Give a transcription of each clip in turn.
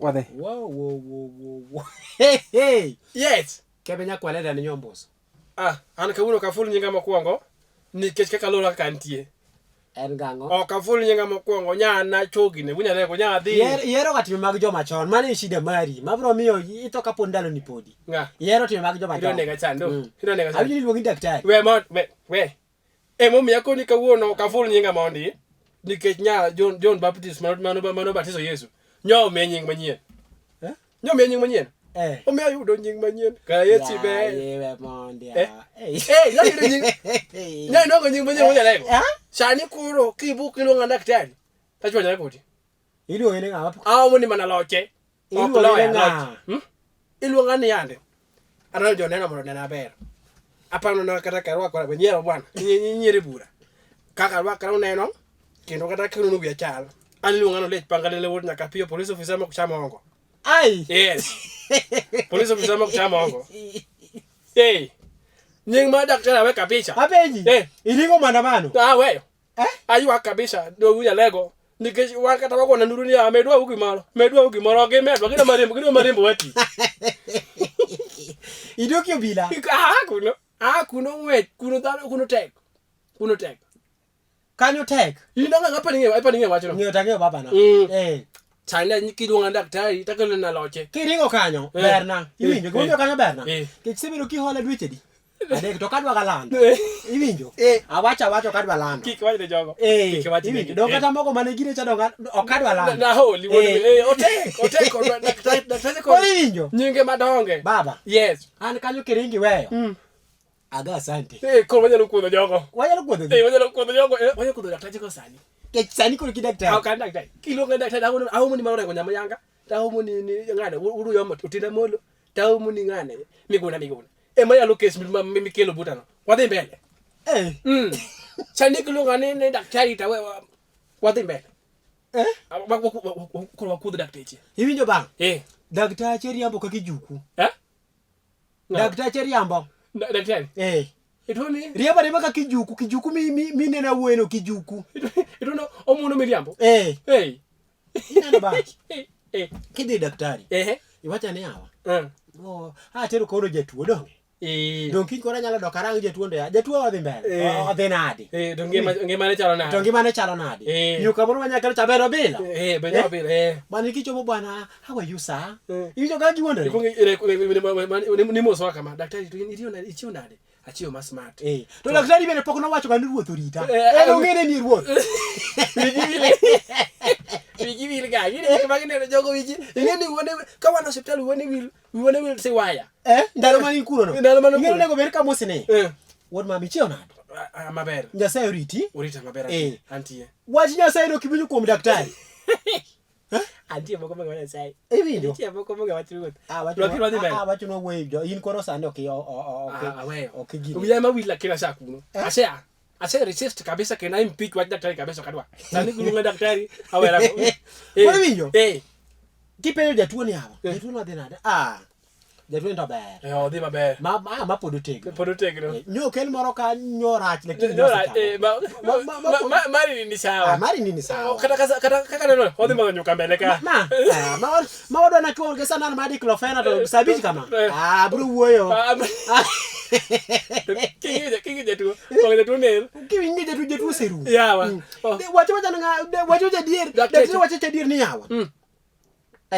Wadhi. Wow. Hey. Yes. Kebenya kwaleda ni nyomboso. An kawuono kaful nyinga mokwongo nikech kaka lora kantie. En gango. O kaful nyinga mokwongo nyana chogine wunyane ko nyadhi. Yero katime mag joma chon. Mane shida mari. Mabro miyo ito kapo ndalo ni podi. Yero time mag joma chon. Idone ga chando. Idone ga chando. Abili luongi daktari. We. Momiya koni kawuono kaful nyinga mondi nikech John Baptist mano batiso Yesu. Nyo me nying manyien. Nyo me nying manyien. Omiya yudo nying manyien. Ka Yesu be. Yewe mondi. Ya yudo nying. Ya ndongo nying manyien wunyane ko. Sani kuro kibu kilonga daktari. Tachwanya koti. Iluonge ne ng'ama? Moni mana loche. Iluonge ng'a? Iluonga ni yande. Analo joneno mondo nena ber. Apano na kata karwa kwa benyero bwana. Nyiri bura. Kaka rwa karo neno. Kendo kata kiro nubi ya chal. Aliluonga no lech pangalele wot nyaka piyo police officer mo kuchama ongo. Ai. Yes. Police officer mo kuchama ongo. Hey. Nying ma daktari we kabisa. Apenji. Ilingo maandamano. Weyo. Aywa kabisa do wuya lego. Nikech wakata wako na nuru ni amedwa huku malo. Medwa huku malo ge medwa kina marembo wati. Idoki obila. Kuno wet, kuno tek. Kuno tek. Kanyo tek. Inanga ngapa ninge wacho no. Ngeo tangeo baba na. Chana nyikidwonga daktari takelo na loche. Kiringo kanyo berna. Iwinjo gondo kanyo berna. Kichibiro kihola dweche di. Adek to kadwa galando. Iwinjo? Awacho kadwa lando. Kik wacho jogo. Kik wacho. Iwinjo. Donga tamoko mane gire cha donga okadwa lando. Na holi otek daktari ko. Iwinjo? Nyinge madonge. Baba. Yes. An kanyo kiringi weyo. Aga asante. Ko wanyalo kuodho jogo. Wanyalo kuodho jogo. Wanyalo kuodho daktari ko sani. Kech sani kuro kidaktari. Kan daktari. Kilonga daktari ahumu ni marore nyama yanga. Tahumu ni ngane uru yomo utinda molo. Tahumu ni ngane miguna. Ema yalo kes mikelo butano. Wadhi mbele. Sani kilonga ni daktari tawe wadhi mbele. Kwa kuodho daktari. Iwinjo bang. Daktari riambo ka kijuku. Daktari riambo. Daktari. Itoni riambo ka kijuku mine na wueno kijuku. Itono omuno miriambo. Inano bang. Kidhi daktari. Iwacha ni hawa. Tero kono jatuo donge. Dong kiny kora nyalo dok arang jatuo ndo ya. Jatuo wadhi mbele. Odhi nade. Dong ngimane chalo nade. Dong ngimane chalo nade. Nyuka moro manyakelo chabero bila. Benya bila. Bwana kichomo bwana, how are you sir? Iwinjo ka giwondore. Ni moso kama daktari ichio nade. Achio ma smart. To daktari bende pok nowacho ka ni ruoth orita. Ong'ere ni ruoth. Wigi wil ga gini magine jogo wigi ngeni wone ka wan hospital wone wil se waya ndalo mani kuro no ngeni nego ber ka mosine wod mami chio nade maber Nyasaye orita maber antie wach Nyasaye no kibinyu kuom daktari antie moko mega Nyasaye iwinjo antie moko mega wach ruoth wach no weyo in koro sani okay gini uya ma wila kila saa kuno Ase resist kabisa kena impeach wach daktari kabisa kadwa. Sani kulunga daktari awera. Winjo? Kipenyo jatuo ni hawa. Jatuo no dhi nade? Jatuo ndo ber. Odhi maber. Ma podotegno. Podotegno. Nyo kel moro ka nyorach lakini mari ni sawa. Mari ni sawa. Kata neno odhi ma nyuka mbele ka. Ma wadwa na chuo ngesa nan ma diclofenac to sabiti kama. Bro wuoyo. Kingi jatuo. Wong jatuo ne. Kingi jatuo seru. Yawa. Wacho jadier. Daktari wacho jadier ni yawa.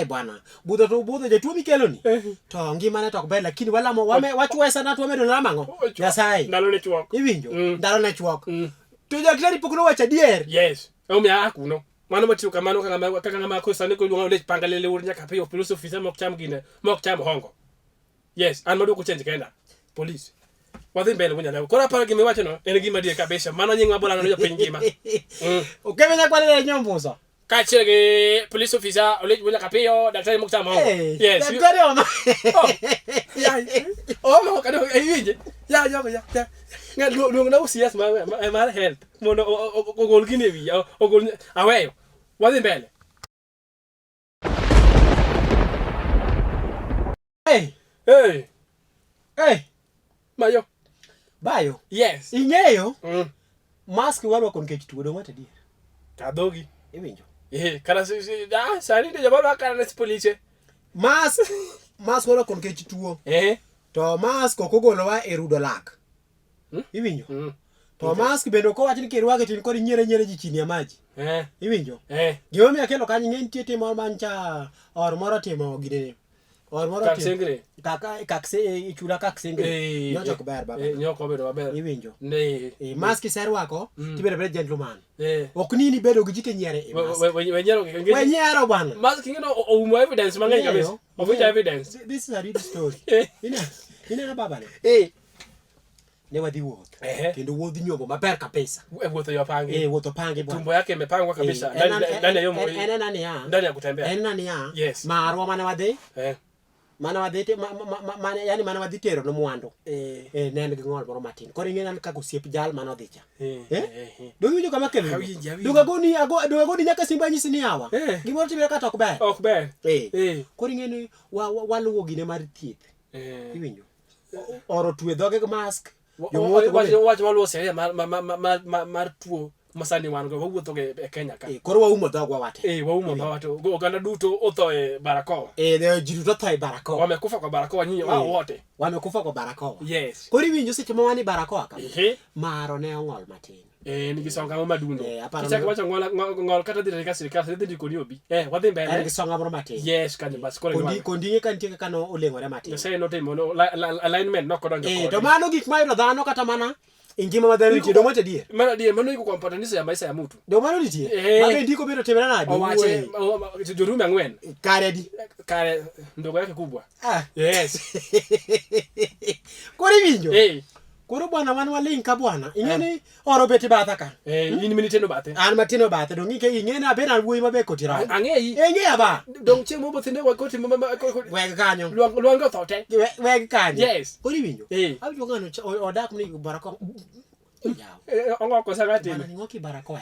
Bwana, budho jatuo mikelo ni. To ngimane tok ber lakini wachuwe sana tuo medo lamango. Nyasaye. Ndalo ne chuok. Iwinjo? Ndalo ne chuok. To daktari pok nowacho adier. Yes. Omiya akuno. Mano matio kamano kaka ngama ko sani ko luonga lech pangalele wor nyaka piyo police officer mok cham hongo. Yes, an madwoko change kenda. Police. Wadhi mbele wunya leo. Kora para gimi wacho no en gima die kabisa. Mano nying mabola no jopiny ngima. Okemenya kwale nyombuso. Kachege police officer olech wunya kapiyo daktari mok cham hongo. Yes. Daktari oma. Oma kado iwinje. Ya. Ngat luong na usias mar health. Mondo ogol gine wi ogol aweyo. Wadhi mbele. Hey. Mayo. Bayo. Yes. Ing'eyo? Mask warwako nikech tuo dong' atadier. Kadhogi. Iwinjo? Kara sani de jabalo kana na police. Mas wala kon ke tuo. To mas ko golowa e rudo lak. Iwinjo. To mas bendo ko wachni kirwage tin kod nyere ji chini ya maji. Iwinjo. Gima mi akelo kanyo ng'en tie timo mancha or moro timo gine. Or moro timo. Kakse chula kaksengre. Nyocho kuber baba. Nyoko bedo maber. Iwinjo. Mas kiserwako tibere bedo gentleman. Ok nini bedo gi jite nyere e mas. Wenyero bwana. Mas kingeno oumo evidence mang'eny kabisa. Of which evidence? This is a real story. Ina baba ne. Ne wadhi wuoth. Kendo wuodhi nyombo maber kabisa. Wuotho yo pangi. Wuotho pangi bwana. Tumbo yake imepangwa kabisa. Ndani ya kutembea. Nani ya. Marwa mane wadhi. Mana wadhi tero no mwandu. Nen gi ng'ol moro matin. Koro ing'ena kaka osiep jal mano dhi cha. Do winjo kama kelo. Duga goni nyaka simba nyisi ni yawa. Gimoro timore kata ok ber. Ok ber. Koro ing'eni waluwo gine mar thieth. Iwinjo. Oro twe dhoge gi mask. Wach maluwo seria mar tuo masani wan go wuotho e Kenya ka. Koro waumo dhogwa wate. Waumo dhogwa. Oganda duto otho e barakoa. Ji duto otho e barakoa. Wamekufa kwa barakoa nyinyi wao wote. Wamekufa kwa barakoa. Yes. Koro iwinjo seche ma wani barakoa ka. Maro ne ong'ol matin. Nigi songa mo madundo. Kichaka wacha ng'ol kata dhi ka sirikal dhi ndiko ni obi. Wadhi mbele. Nigi songa moro matin. Yes, kanyo bas koro ng'ol. Kondinge ka nitie kaka no oleng'ore matin. Say no timo no alignment no kodonjo kode. To mano gik ma yudo dhano kata mana ingima madhano nitie do mote dier. Mana dier mano iko komponenisa ya maisha ya mtu. Do mano nitie. Mabe ndiko biro timera nadi. Owache jorume ang'wen. Kare ndogo yake kubwa. Yes. Koro iwinjo. Koro bwana wan waling ka bwana. Ing'eni oro beti batha ka. In miniteno bathe. An matino bathe. Dong ing'eni abena wuoyi mabe koti ra. Ang'eyi. Ng'eya ba. Dong chieng' mobo thinde wakoti weg kanyo. Luang tho te. Weg kanyo. Yes. Koro iwinjo. Awinjo ng'ano odak ni barakoa. Ong'oko sagati. Bana ng'oki barakoa.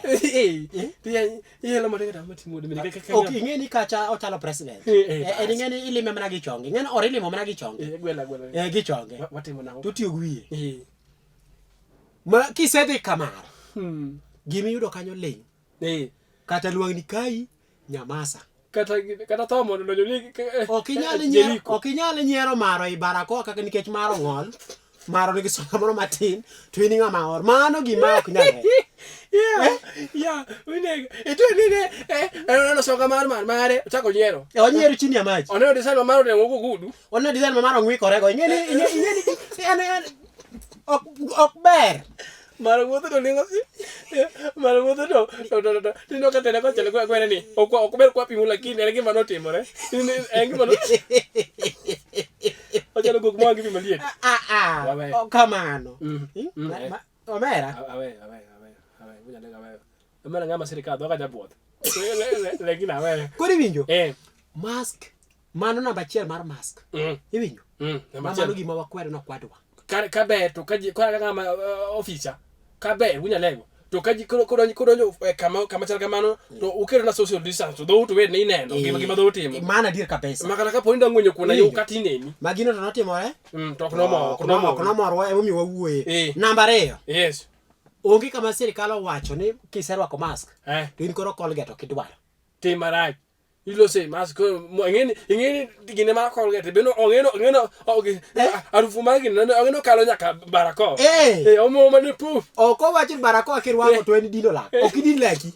Yelo madega matimo de kaka. Ok ing'eni kacha ochalo president. Ing'eni ilime mana gi chonge. Ing'eni or ilimo mana gi chonge. Gwela. Gi chonge. Watimo nang'o? Tutiyo gi wiye. Ma kisedhi kamaro. Gimi yudo kanyo ling. Kata luangni kai nyamasa. Kata tho mondo donjo ok inyal nyiero maro i barakoa kaka nikech maro ng'ol. Maro nigi songa moro matin. To in ng'ama or. Mano gima ok nyalre. Wineg. Ito no songa mare chako nyiero. Onyiero chini ya maji. Oneno design ma maro nengo gudu. Oneno design ma maro ng'ikorego. Ing'eni ok ber. Maro wuotho to lingo si. Maro wuotho to tino ka tene ko chele kwene ni. Ok ber kwa pimu lakini en gima notimore. En gima no. Ochalo gok mwangi pimo liet. Kamano. Omera. Awe. Bunya awe. Omera ng'ama sirikal dhoga jabuoth. Legina awe. Koro iwinjo? Mask. Mano namba achiel mar mask. Iwinjo? Mano gima wakwero nokwadwa. Kaber to kaka ng'ama ofisa kaber wunya lego to kaji kodonjo kama chal kamano to ukero na social distance to do to we ni neno gima do timo mana dir kabisa makala ka poinda ng'wenyo kuna yo katineni magino to notimore to ok nomor emi wawuoye namba 2 yes onge kama sirikal owacho ni kiserwako mask to in koro Colgate ok idwaro timarach ilo se mask ingeni gine ma Colgate beno ongeno arufu magi ongeno kalo nyaka barakoa omo mane pu oko wacho barakoa kirwako to en dino lak ok idin laki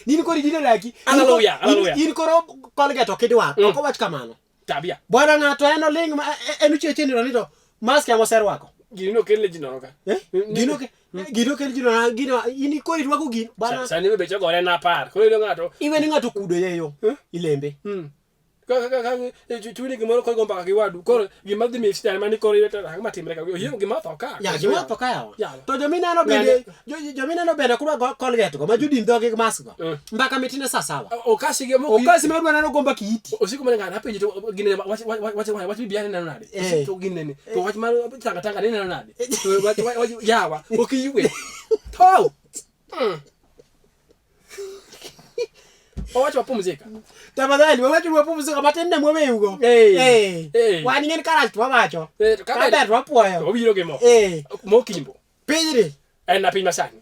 nini koro dino laki haleluya in koro Colgate ok idwaro oko wacho kamano tabia bwana ng'ato en oling en ucheche ni to mask ya moserwako gino kele jino ka gino kele gino ini kori rwako gino bana sani be becho gore na par koro ino ng'ato iweni ng'ato kudo yeyo ilembe ka chuni gimoro ko gomba ka giwadu koro gima dhi mi style mani koro yeta ma timre ka yo gima to ka ya gima to ka yawa to jominano bende kurwa Colgate go ma judin dhoge mask go mbaka mitine sasawa okasi madwa nano gomba kiiti osiko mane ng'ana penjo to gine wach bibiane nano nade to gine to wach mar tanga ne nano nade to wach yawa okiywe to Owacho wapumzika. Tafadhali wawacho wapumzika matende mwewe hugo. Wani ngeni karachi wawacho. Kabet wapuoyo. Obiro gemo. Mokimbo. Pijiri. En na piny masani.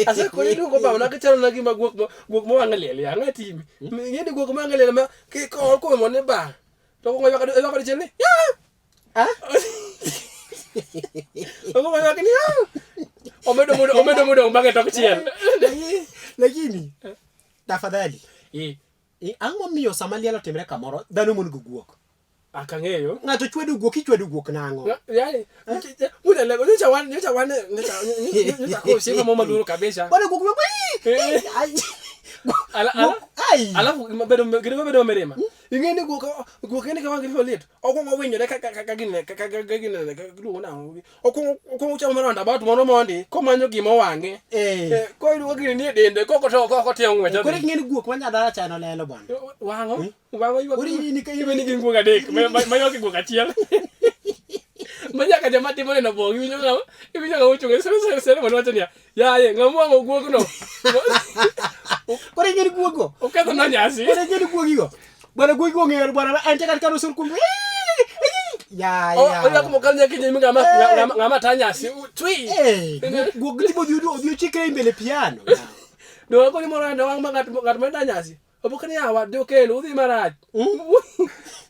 asa ko ni ko ba na ka chalo na gi magwok mo angalele ya ngati mi ngeni gwok mo angalele ma ki ko mo ne ba to ko yo ka di chele ya ah ko mo yo ka ni omedo mudo mbange to chiel lakini tafadhali ang'o miyo sama liel otimre kamoro dhano mon guguok akang'eyo ng'ato chwedo guok nang'o yani muda lego nyocha wan ko sema mama duro kabisa bwana guok alafu bedo merema ingeni guok ni kama ngifo lit okongo winyo ka gine luo na okongo chama maranda batu mono mondi ko manyo gimo wange ko iluo gini ni dende ko tiyo ngwecho ko ngeni guok manya dala chano lelo bwana wango uri ni kai beni gi guok adek mayo gi guok achiel manya ka jama timo na bongi winyo nga uchunge sere mono wacho ni ya ngamu guok no ko ngeni guogo oketho na nyasi ko ngeni guogigo bwana guogo ngero bwana ante kan kano sur kumbe ya oya ko kanya kinyi ngama tanyasi twi guogo timo dio chikre mbele piano do ko ni moro ndo wang ngat ma tanyasi obokani yawa do kelo udhi marach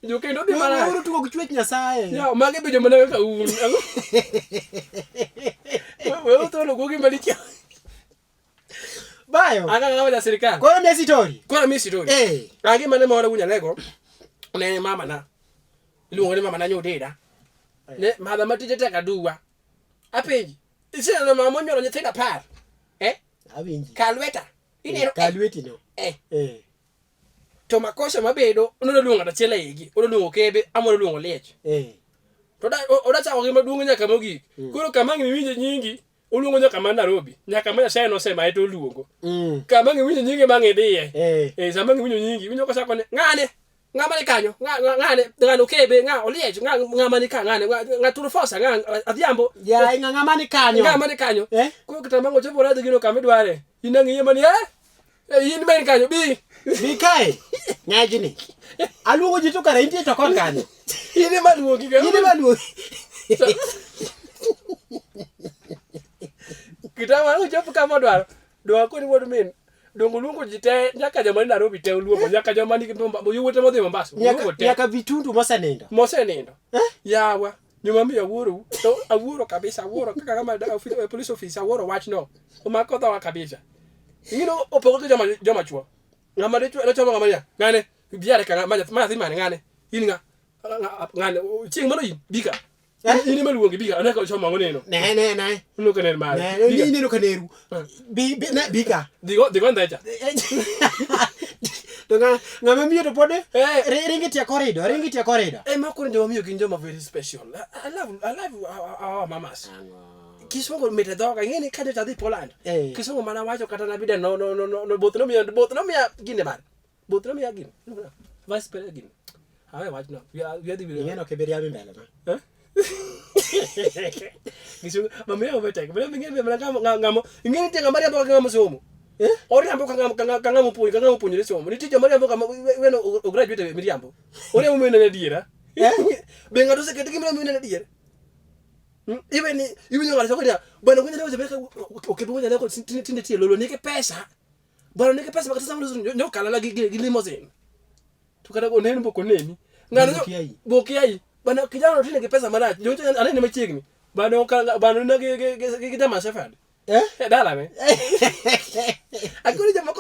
do kendo udhi marach uru tugo chwech nyasaye ya mage bejo mana ka un wewe to lo gogi malikia bayo anga ngawa serikali ko na story agi mane mora gunya lego ne mama na luongo ne mama na nyodeda ne madha matije teka duwa apeji isina na mama nyoro nyitenda par awinji kalweta ine kalweti no to makosa mabedo ono luongo ta chela igi ono luongo kebe amoro luongo lech to da oda chawo gi maduong nyaka mogi koro kama ngi winje nyingi oluongo nyaka man Nairobi nyaka ma Nyasaye no sema eto luongo kama ngi winjo nyingi mangi diye sama ngi winjo nyingi winjo kosa kone ngane ngama ni kanyo ngane kebe oliech ngama ni ngane ngaturu fosa adhiambo ya ngama ni kanyo ko kitamango chopo radhi gino kama dware inangi yema ni yin ben kanyo bi kai ngajini aluongo jitu kara intie to kon kanyo ine maluongi kitamango chopo kama dwaro do ko ni wodu min dongo luongo jite nyaka joma ni Nairobi te luongo nyaka joma ni yuwote modhi Mombasa nyaka vitundu mosenendo yawa nyuma mi awuoro to awuoro kabisa awuoro kaka kama police officer awuoro wach no omako thawa kabisa ngino opogo to joma chuo ngama de chuo choma ngama ya ngane biare kanga ma thi mane ngane ininga ngane chieng mono bika ini maluongi bika anaka choma ngoneno ne nuko ner mare ini nuko neru bika digo ndacha to ngama miyo to pode ringi tia corridor mako ndio miyo kinjoma very special. I love our mamas kisongo mete doga ngene kaje tadi Poland kisongo mana wacho kata na bida no botno mia gine bar botno mia gine vice president gine hawe wacho no we are the ngeno keberia mbele na kisongo mamea obeteke bele ngene bele ngamo ngene tenga maria boka ngamo somo ori ambo kanga mupunyi lesomo nitije maria ambo kama weno graduate miriambo ori ambo mena diera benga dose ketiki mena diera even ngala sokodia bwana kunya leo zebeka okebonja leo tinde tie lolo nike pesa bwana nike pesa bakatasa mlo nyo kala la limousine tukada ko neni boko neni ngano bokiai bwana kijana tinde ke pesa mara nyo anene machigni bwana na gidama safari dala me akuri jamo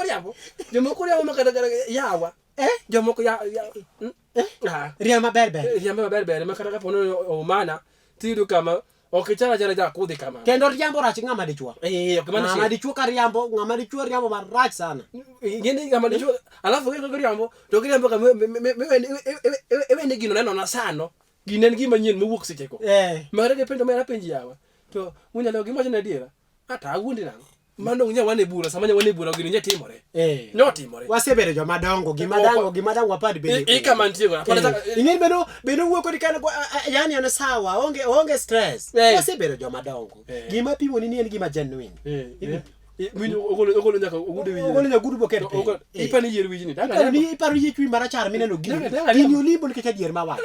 koryambo makada yawa jamo ko ya riama berber makada ka pono o mana tidu kama okichana jara kudhi kama kendo riambo rach ngama dichwa ngama dichwa ka ngama dichwa riambo marach sana ngene ngama dichwa alafu ngene riambo to riambo kama ewe gino neno na sano ginen gima nyen mowuok seche ko mare ke pendo mera penji yawa to munya leo gima chana diera ata awundi nango mano nya wane bura samanya wane bura gino nya timore nyotimore wasebere joma dongo gima dango apad bende kama ntiego ingeni beno wuoko dikana yani ana sawa onge stress wasebere joma dongo gima pimo ni en gima genuine minyo ogolo nyaka ogude wi ogolo nya gudu boket ipani yer wi ni danga ni iparo yi chwi marachar mineno gini olimbo nikech adier ma wach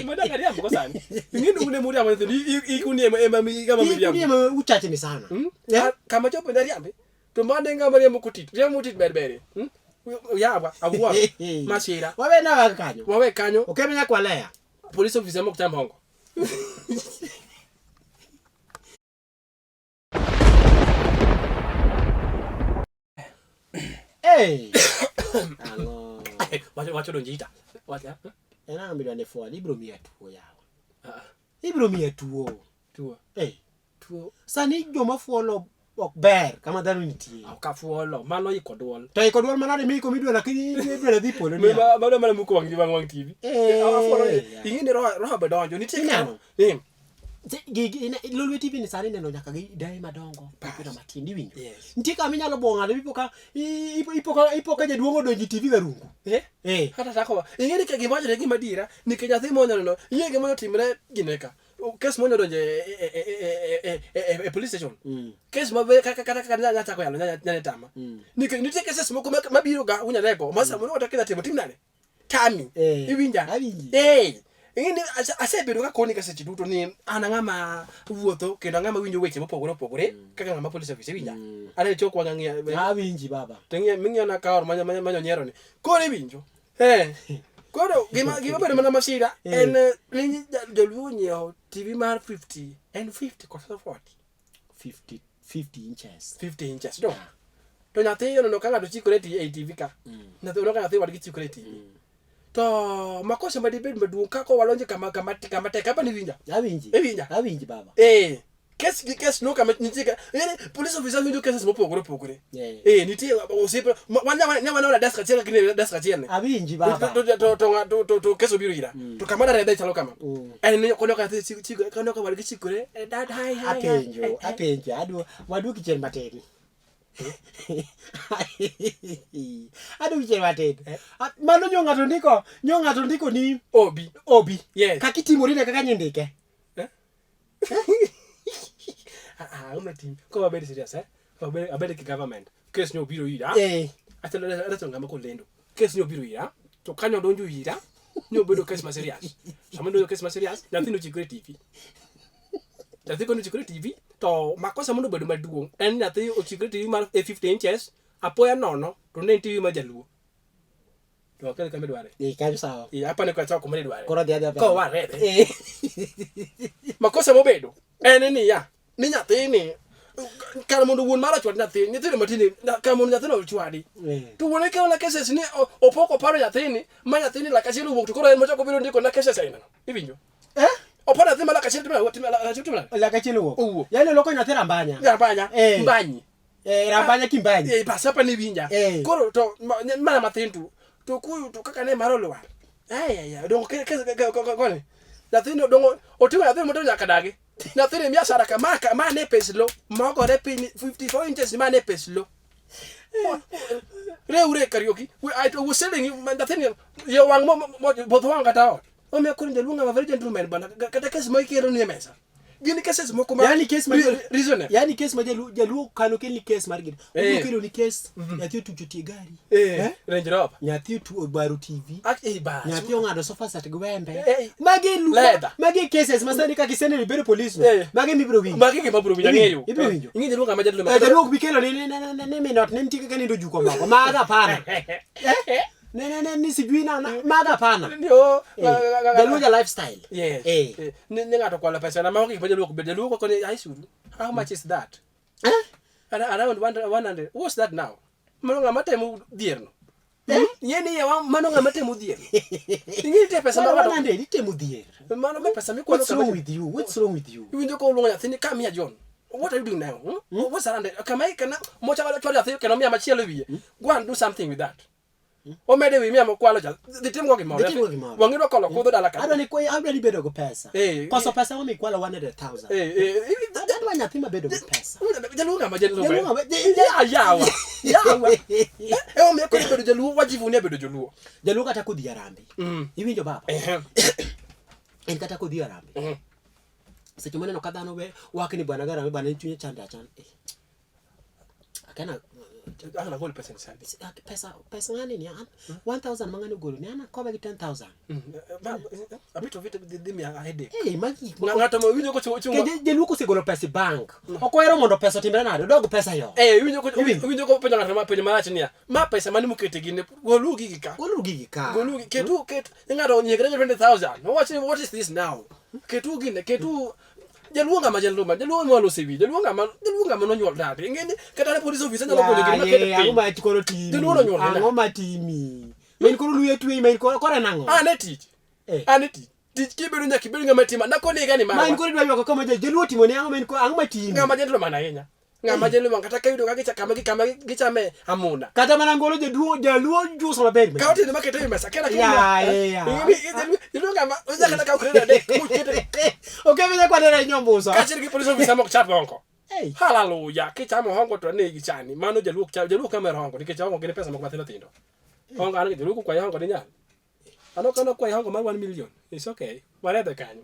Mada kariambo kwa sana. Ngine une muri ama ikunie kama miriambo. Ikunie uchache ni sana. Kama chopo ndariambe. Tumande ngama ya mukutit. Ya mutit berbere. Yaba abwa masira. Wawe na wakanyo. Wawe kanyo. Ukemenya kwa lea. Police officer mo kutamba hongo. Ango. Wacho donjita. Wacha. Ena ambira ne fo libro mi atuo yawa. Libro mi atuo. Tuo. Tuo. Sani joma fuolo ok ber kama dhano nitie. Ka fuolo mano iko duol. To iko duol manade mi ko midwa lakini midwa dhi polo ni. Bado mana muko wang TV. Afuolo ingine roho bedonjo nitie kano. Lulwe TV ni sani neno nyaka gi dai madongo pira matindi winjo. Nitie kama inyalo bonga le ipoka jaduongo donji TV garungu. Hata tako ingene ka gimajo ne gima dira nikech athi monyo no yie gima otimre gineka. Kes monyo donje police station. Kes mabe kaka nyata ko yalo nyane tama. Nikech nitie keses moko mabiro ga unya lego masa mono otakeda timo timnane. Tami. Iwinja. Ingine asebedo ka koni ka seche duto ni anangama wuotho kendo ngama winjo weche mopogore kaka ngama police officer winja ane chok wang'ia winji baba tengia mingia na kaor manyo nyero ni kore winjo koro gima bedo mana masira en ni joluo nyeo TV mar 50 and 50 kosa 40 50 inches 50 inches do to nyathi no ka ngado chikore TV ka nyathi no ka nyathi wadgi chikore TV to makosa madibed maduong kako walonje kama tek hapa ni winja awinji baba kes no kama nitika yani police officer winjo cases mopogore nitie osipe wana na desk achela kine desk achela awinji baba to keso biro ira to kama na reda chalo kama en kono ka chiko kono ka walgi chikore dad hi apenjo wadu kichen mateni adu kichen mateni mano nyongato ndiko ni obi yes kakitimori ne kaka nyindike una team ko abedi serious abedi ki government case no biro ira atelo ngama ko lendo case no biro ira to kanyo donju ira no bedo case ma serious samando case ma serious na tino chikre TV dati ko no chikre TV to makosa mondo bedo maduong en dati o chikre TV mar 15 inches apoya nono to ne TV ma jaluo to kale kame dware kan sawa hapa ne kwa sawa kumele dware koro dia ko ware makosa mo bedo en ni ya ni nyathi ni kar mondo wuon mara chwad nyathi nyithindo matini kar mondo nyathino chwadi to wuone ka ona cases ni opoko paro nyathini ma nyathini la kachiel wuok to koro en mochako biro ndiko na cases aina iwinjo opara nyathi mala kachiel timla la kachiel wuok yani loko nyathi rambanya mbanyi rambanya kimbanyi pasapa ni winja koro to mana mathintu to kuyu to kaka ne maro lwa dongo kone nyathino dongo otima nyathino moto nyaka dagi nyathini mia saraka ma ne peslo mogo re pin 54 inches ma ne peslo reure karaoke I was selling nyathini yo wang mo both wang kata o me kurinje lunga ma very gentleman bana kata kes mo ikero ni mesa gini cases mo kuma yani case ma reason yani case ma jaluo kano keni case mar gini okelo ni case nyathi tu chuti gari Range Rover nyathi tu obaru TV ba nyathi ongado sofa set gwembe magi cases masani ka kisene libero police magi mibro winjo magi ke mabro winjo ngeyo ibro winjo ingine lunga ma jaluo bikelo ne minot ne mtike kani ndo juko mako maga pana ni sijui na maga pana ndio jaluo ja lifestyle ni ngato kwa la pesa na mako kipaje luo kubede luo kwa ni aisuru how much is that around 100 what's that now manonga matemu dierno yeni ya manonga matemu dierno ingite pesa ma 100 itemu dier manonga pesa mi kwa what's wrong with you winjo ko lunga thini come here John what are you doing now what's around kama ikana mocha wala chwa thini kana mia machielo wiye go and do something with that o mede wi mia mokwalo ja ditim go gimoro wangiro kolo kudho dala ka adoni ko abedi bedo go pesa koso pesa mo mi kwalo 100,000 dadwa nyathi ma bedo go pesa jaluo ma jaluo yawa o me ko bedo jaluo wajibu ne bedo jaluo kata kodhi arambe iwinjo baba en kata kodhi arambe seche moneno ka dhano we wakni bwana garambe bwana chunye chanda chan Akana ana gol pesa nsadi. Pesa ngani ni 1000 mangani golo ni ana kobe 10000. Abito vita dimi a headache. Magi. Ngata mo winyo ko chunga. Je luko segolo pesa bank. Okoero mondo pesa timbe nade dog pesa yo. Winyo ko penyo ngata ma penyo marach niya. Ma pesa mani mukete gine golu gigi ka. Golu ketu ngata onyegre 20000. What is this now? Ketu gine ketu jaluonga mo lo sevi jaluonga mo no nyol dade ngeni kata ne police officer nyalo konyo gini makete ango ma chikoro timi jaluonga nyol ango ma timi men koro luye twi men koro nango ane tich kibedo nyaki bedo ngama tima nakoni gani mara men koro dwa yoko kama jaluo timo ne ango men ko ango ma timi ngama jendlo mana yenya ngama jendlo kata kayudo kama gichame amuna kata mana ngolo jaluo juso maber ka otinde makete mesa kena jaluonga ma ojakana ka ukreda de kete okay vile kwa dera nyombuso kachiri ki police officer mo chapa honko hallelujah kichamo honko to ne gichani mano jaluo kama honko nikech honko gine pesa moko mathindo thindo honko an jaluo kwa honko de nyal ano kana kwa honko mar 1 million it's okay whatever kanyo